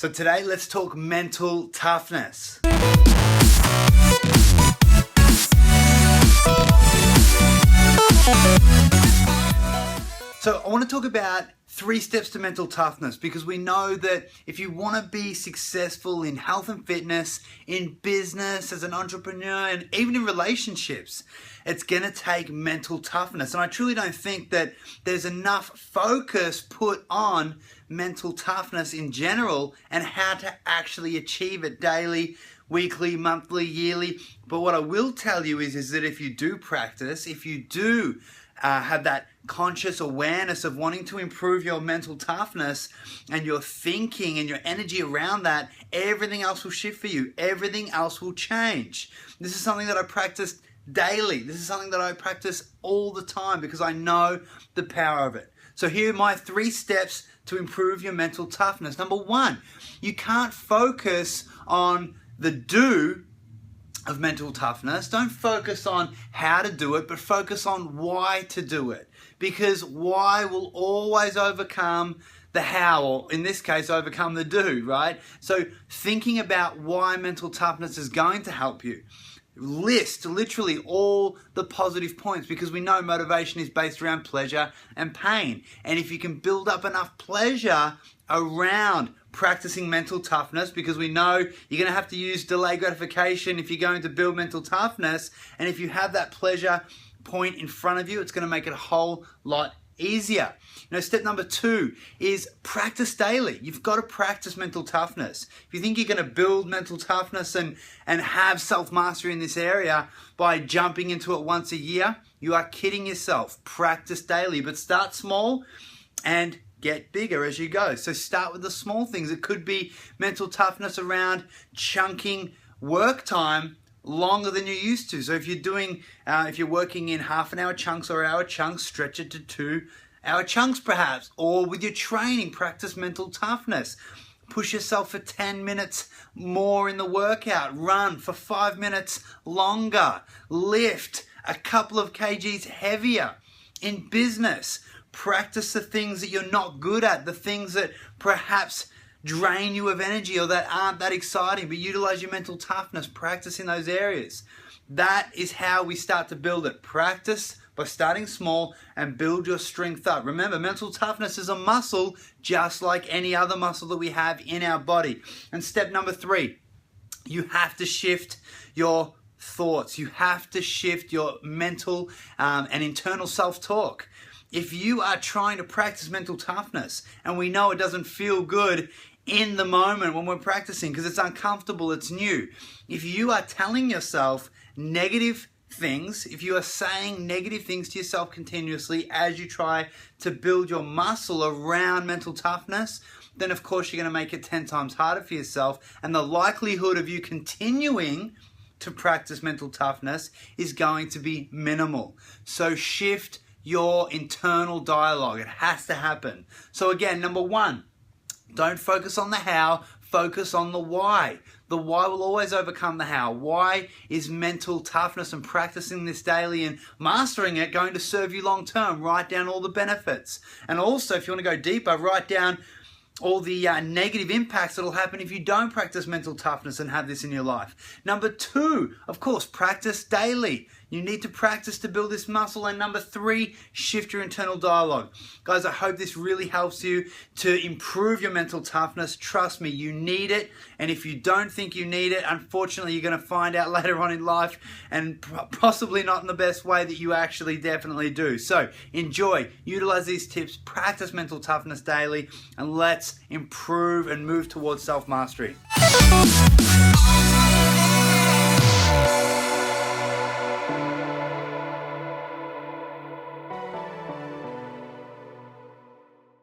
So today, let's talk mental toughness. So I want to talk about 3 steps to mental toughness, because we know that if you want to be successful in health and fitness, in business, as an entrepreneur, and even in relationships, it's going to take mental toughness. And I truly don't think that there's enough focus put on mental toughness in general and how to actually achieve it daily, weekly, monthly, yearly. But what I will tell you is that if you do practice, if you do have that conscious awareness of wanting to improve your mental toughness and your thinking and your energy around that, everything else will shift for you. Everything else will change. This is something that I practice daily. This is something that I practice all the time because I know the power of it. So here are my 3 steps to improve your mental toughness. Number 1, you can't focus on the do of mental toughness. Don't focus on how to do it, but focus on why to do it. Because why will always overcome the how, or in this case, overcome the do, right? So thinking about why mental toughness is going to help you. List literally all the positive points, because we know motivation is based around pleasure and pain. And if you can build up enough pleasure around practicing mental toughness, because we know you're going to have to use delayed gratification if you're going to build mental toughness, and if you have that pleasure point in front of you, it's going to make it a whole lot easier. Step number 2 is practice daily. You've got to practice mental toughness. If you think you're going to build mental toughness and have self-mastery in this area by jumping into it once a year, you are kidding yourself. Practice daily, but start small and get bigger as you go. So start with the small things. It could be mental toughness around chunking work time longer than you used to. So if you're working in half an hour chunks or hour chunks, stretch it to 2-hour chunks perhaps. Or with your training, practice mental toughness. Push yourself for 10 minutes more in the workout. Run for 5 minutes longer. Lift a couple of kgs heavier. In business, practice the things that you're not good at, the things that perhaps drain you of energy or that aren't that exciting, but utilize your mental toughness, practice in those areas. That is how we start to build it. Practice by starting small and build your strength up. Remember, mental toughness is a muscle just like any other muscle that we have in our body. And step number 3, you have to shift your thoughts. You have to shift your mental and internal self-talk. If you are trying to practice mental toughness, and we know it doesn't feel good in the moment when we're practicing because it's uncomfortable, it's new. If you are telling yourself negative things, if you are saying negative things to yourself continuously as you try to build your muscle around mental toughness, then of course you're going to make it 10 times harder for yourself, and the likelihood of you continuing to practice mental toughness is going to be minimal. So shift your internal dialogue. It has to happen. So again, number 1, don't focus on the how, focus on the why. The why will always overcome the how. Why is mental toughness and practicing this daily and mastering it going to serve you long term? Write down all the benefits. And also, if you want to go deeper, write down all the negative impacts that will happen if you don't practice mental toughness and have this in your life. Number 2, of course, practice daily. You need to practice to build this muscle. And number 3, shift your internal dialogue. Guys, I hope this really helps you to improve your mental toughness. Trust me, you need it. And if you don't think you need it, unfortunately, you're going to find out later on in life, and possibly not in the best way, that you actually definitely do. So enjoy, utilize these tips, practice mental toughness daily, and let's improve and move towards self-mastery.